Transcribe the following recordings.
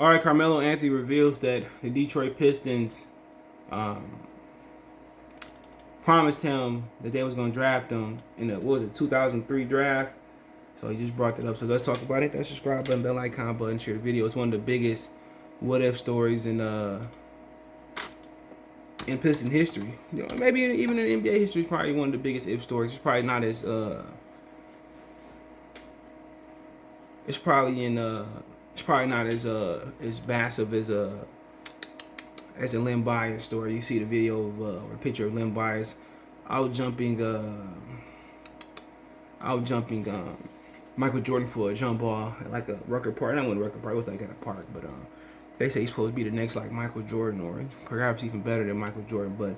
All right, Carmelo Anthony reveals that the Detroit Pistons promised him that they was going to draft him in the 2003 draft. So he just brought that up. So let's talk about it. That subscribe button, bell icon button, share the video. It's one of the biggest what if stories in Piston history. You know, maybe even in NBA history, it's probably one of the biggest if stories. It's probably not as it's probably not as massive as a Len Bias story. You see the video of or a picture of Len Bias out jumping Michael Jordan for a jump ball at like a Rucker Park. Not one Rucker Park, it was like at a park, but they say he's supposed to be the next like Michael Jordan or perhaps even better than Michael Jordan. But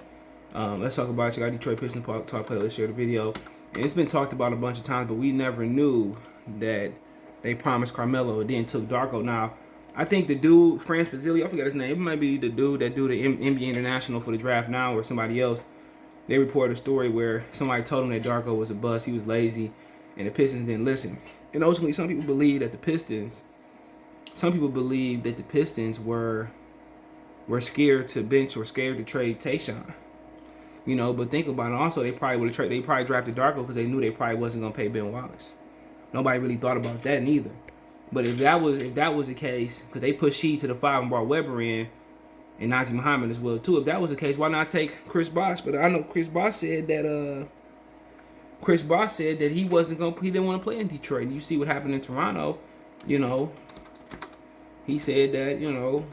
let's talk about it. You got Detroit Pistons talk playlist, share the video. And it's been talked about a bunch of times, but we never knew that they promised Carmelo and then took Darko. Now, I think the dude, Franz Fazili, I forget his name, it might be the dude that do the NBA International for the draft now or somebody else. They reported a story where somebody told him that Darko was a bust, he was lazy, and the Pistons didn't listen. And ultimately, some people believe that the Pistons were scared to bench or scared to trade Tayshaun. You know, but think about it. Also, they probably drafted Darko because they knew they probably wasn't gonna pay Ben Wallace. Nobody really thought about that neither. But if that was the case, because they put Sheed to the 5 and brought Weber in, and Nazi Muhammad as well too. If that was the case, why not take Chris Bosh? But I know Chris Bosh said that he didn't want to play in Detroit. And you see what happened in Toronto. You know, he said that, you know,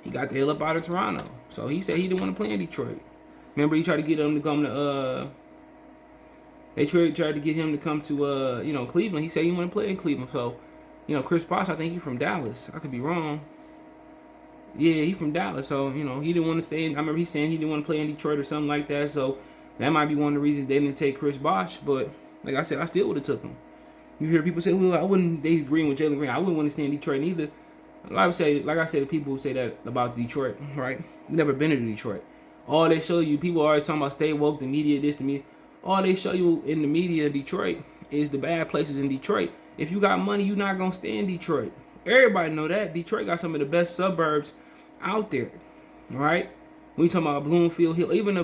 he got the hell up out of Toronto. So he said he didn't want to play in Detroit. Remember, he tried to get him to come to they tried to get him to come to Cleveland. He said he didn't want to play in Cleveland. So, you know, Chris Bosh, I think he's from Dallas. I could be wrong. Yeah, he's from Dallas. So, you know, he didn't want to stay in. I remember he saying he didn't want to play in Detroit or something like that. So that might be one of the reasons they didn't take Chris Bosh. But like I said, I still would have took him. You hear people say, well, I wouldn't. They agreeing with Jalen Green. I wouldn't want to stay in Detroit either. Like I said, the people who say that about Detroit, right? We've never been to Detroit. All they show you, people are always talking about stay woke, the media, this, the media. All they show you in the media in Detroit is the bad places in Detroit. If you got money, you're not gonna stay in Detroit. Everybody know that. Detroit got some of the best suburbs out there, right? We talking about Bloomfield Hill, even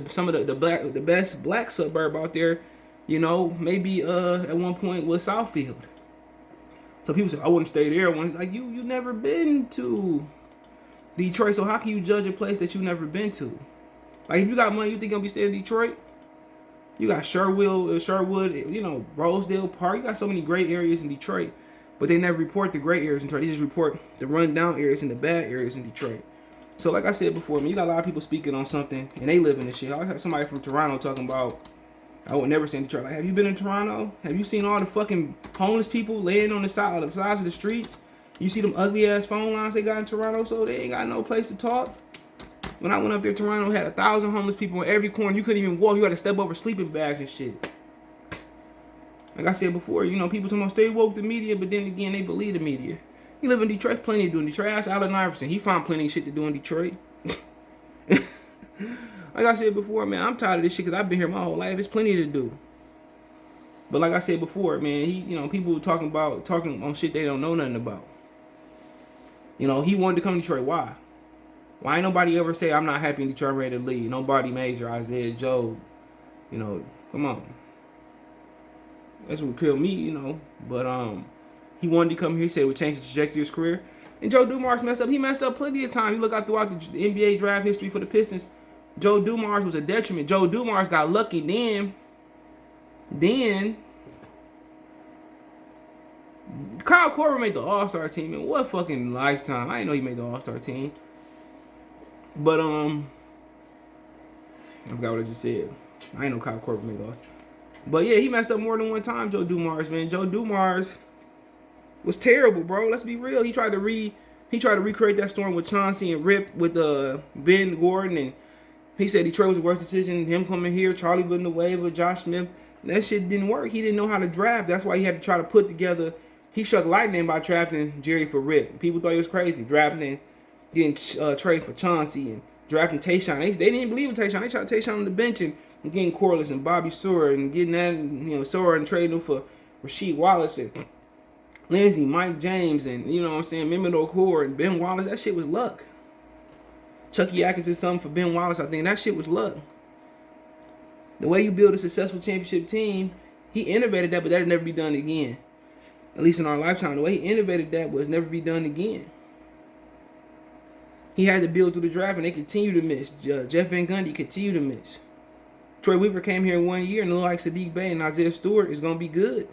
some of the best black suburb out there. You know, maybe at one point was Southfield. So people say I wouldn't stay there. Like you never been to Detroit, so how can you judge a place that you never been to? Like if you got money, you think you're gonna be staying in Detroit? You got Sherwood, you know, Rosedale Park. You got so many great areas in Detroit, but they never report the great areas in Detroit. They just report the rundown areas and the bad areas in Detroit. So like I said before, you got a lot of people speaking on something and they live in this shit. I had somebody from Toronto talking about I would never stay in Detroit. Like, have you been in Toronto? Have you seen all the fucking homeless people laying on the sides of the streets? You see them ugly ass phone lines they got in Toronto, so they ain't got no place to talk. When I went up there, Toronto had 1,000 homeless people in every corner. You couldn't even walk. You had to step over sleeping bags and shit. Like I said before, you know, people talking about stay woke the media, but then again, they believe the media. You live in Detroit, plenty to do in Detroit. Ask Allen Iverson. He found plenty of shit to do in Detroit. Like I said before, man, I'm tired of this shit because I've been here my whole life. It's plenty to do. But like I said before, man, people talking on shit they don't know nothing about. You know, he wanted to come to Detroit. Why? Why ain't nobody ever say I'm not happy in Detroit, I'm ready to leave? Nobody Major, Isaiah Joe. You know, come on. That's what killed me, you know. But he wanted to come here. He said it would change the trajectory of his career. And Joe Dumars messed up. He messed up plenty of times. You look out throughout the NBA draft history for the Pistons. Joe Dumars was a detriment. Joe Dumars got lucky then Kyle Korver made the All-Star team. And what fucking lifetime. I didn't know he made the All-Star team. But I forgot what I just said. I ain't know Kyle Korver made the All-Star. But yeah, he messed up more than one time, Joe Dumars, man. Joe Dumars was terrible, bro. Let's be real. He tried to recreate that storm with Chauncey and Rip with Ben Gordon, and he said Detroit was the worst decision. Him coming here, Charlie Villanueva, Josh Smith. That shit didn't work. He didn't know how to draft. That's why he had to try to put together. He struck lightning by drafting Jerry for Rip. People thought he was crazy. Getting trade for Chauncey and drafting Tayshaun. They didn't even believe in Tayshaun. They tried Tayshaun on the bench and getting Corliss and Bobby Sewell and getting that, Sewell and trading him for Rasheed Wallace. And Lindsey, Mike James, and you know what I'm saying, Mehmet Okur and Ben Wallace, that shit was luck. Chucky Atkins did something for Ben Wallace. I think that shit was luck. The way you build a successful championship team, he innovated that, but that'll never be done again. At least in our lifetime, the way he innovated that was never be done again. He had to build through the draft, and they continue to miss. Jeff Van Gundy continue to miss. Troy Weaver came here in 1 year, and looked like Sadiq Bey and Isaiah Stewart is going to be good.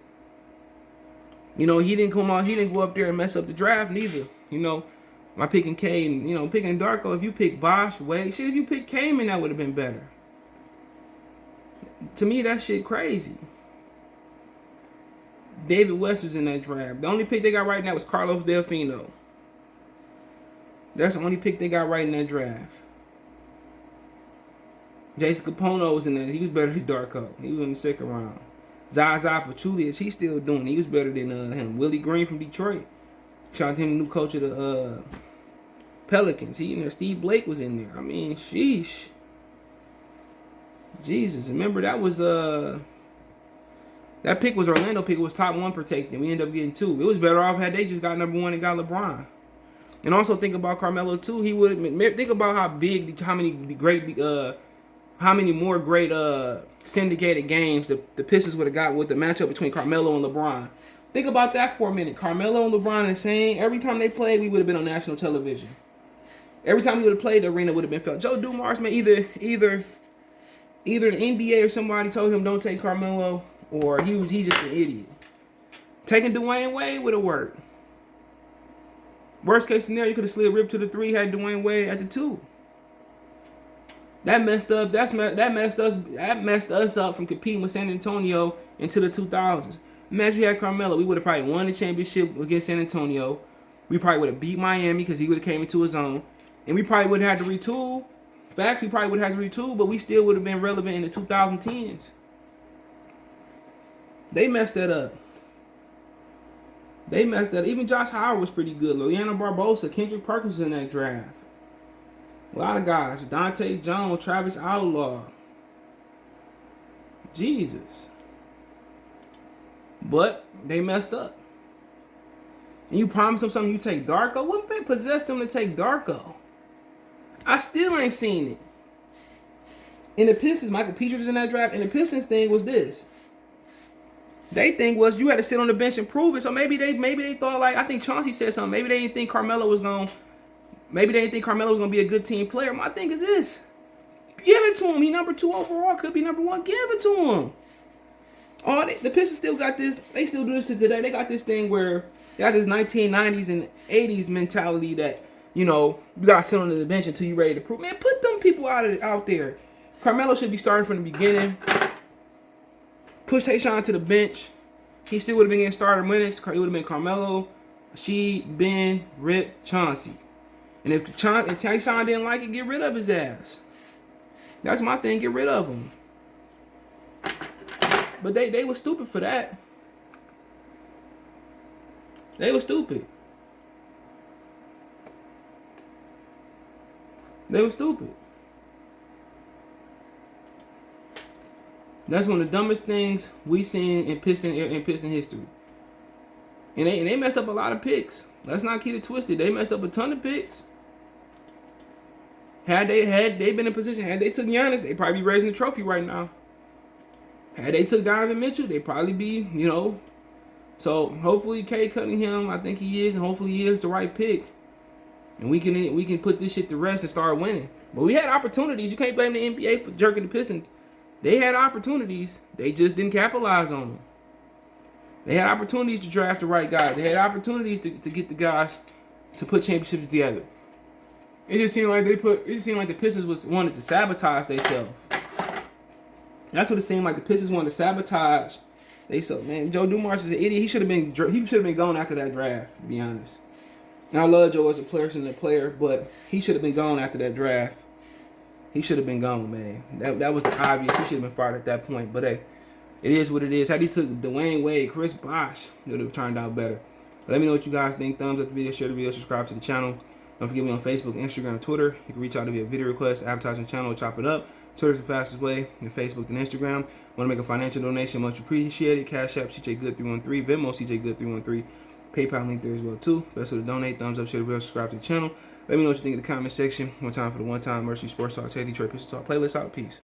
You know, he didn't come out, he didn't go up there and mess up the draft neither. You know, by picking K and, you know, picking Darko, if you pick Bosh, Wade, shit, if you pick Kaman, that would have been better. To me, that shit crazy. David West was in that draft. The only pick they got right now was Carlos Delfino. That's the only pick they got right in that draft. Jason Capono was in there. He was better than Darko. He was in the second round. Zaza Pachulia, he's still doing it. He was better than him. Willie Green from Detroit. Shout out to him, the new coach of the Pelicans. He in there. Steve Blake was in there. I mean, sheesh. Jesus. Remember, that was that pick was Orlando pick. It was top 1 protected. We ended up getting 2. It was better off had they just got number 1 and got LeBron. And also think about Carmelo too. He would think about how big, how many more great syndicated games the Pistons would have got with the matchup between Carmelo and LeBron. Think about that for a minute. Carmelo and LeBron are the same. Every time they played, we would have been on national television. Every time we would have played, the arena would have been filled. Joe Dumars, man, either the NBA or somebody told him don't take Carmelo, or he's just an idiot. Taking Dwayne Wade would have worked. Worst case scenario, you could have slid Rip to the 3, had Dwayne Wade at the 2. That messed us up from competing with San Antonio into the 2000s. Imagine we had Carmelo, we would have probably won the championship against San Antonio. We probably would have beat Miami because he would have came into his own, and we probably would have had to retool. Facts, we probably would have had to retool, but we still would have been relevant in the 2010s. They messed that up. Even Josh Howard was pretty good. Liliana Barbosa, Kendrick Perkins in that draft. A lot of guys. Dante Jones, Travis Outlaw. Jesus. But they messed up. And you promised them something, you take Darko? What they possessed them to take Darko? I still ain't seen it. In the Pistons, Michael Peters was in that draft, and the Pistons thing was this. They think was you had to sit on the bench and prove it. So maybe they thought, like, I think Chauncey said something. Maybe they didn't think Carmelo was gonna be a good team player. My thing is this: give it to him. He number 2 overall, could be number 1. Give it to him. The Pistons still got this. They still do this to today. They got this thing where they got this 1990s and 80s mentality that, you know, you gotta sit on the bench until you're ready to prove. Man, put them people out there. Carmelo should be starting from the beginning. Push Tayshaun to the bench. He still would have been getting starter minutes. It would have been Carmelo, Sheed, Ben, Rip, Chauncey. And if Tayshaun didn't like it, get rid of his ass. That's my thing. Get rid of him. But they were stupid for that. They were stupid. That's one of the dumbest things we've seen in Piston history. And they messed up a lot of picks. Let's not keep it twisted. They messed up a ton of picks. Had they been in position, had they took Giannis, they'd probably be raising the trophy right now. Had they took Donovan Mitchell, they'd probably be, you know. So hopefully Cade Cunningham, I think he is, and hopefully he is the right pick. And we can put this shit to rest and start winning. But we had opportunities. You can't blame the NBA for jerking the Pistons. They had opportunities. They just didn't capitalize on them. They had opportunities to draft the right guys. They had opportunities to get the guys to put championships together. It just seemed like the Pistons wanted to sabotage themselves. That's what it seemed like. The Pistons wanted to sabotage themselves. Man, Joe Dumars is an idiot. He should have been gone after that draft, to be honest. And I love Joe as a player, but he should have been gone after that draft. He should have been gone, man. That was the obvious. He should have been fired at that point. But hey, it is what it is. Had he took Dwayne Wade, Chris Bosh, it would have turned out better. But let me know what you guys think. Thumbs up the video, share the video, subscribe to the channel. Don't forget me on Facebook, Instagram, Twitter. You can reach out to me via video request, advertise on the channel, chop it up. Twitter's the fastest way, and Facebook and Instagram. Want to make a financial donation? Much appreciated. Cash App, CJ Good 313. Venmo, CJ Good 313. PayPal link there as well too. Best way to donate. Thumbs up, share the video, subscribe to the channel. Let me know what you think in the comment section. One time for the one time Mercy Sports Talk, Detroit Pistons Talk playlist out. Peace.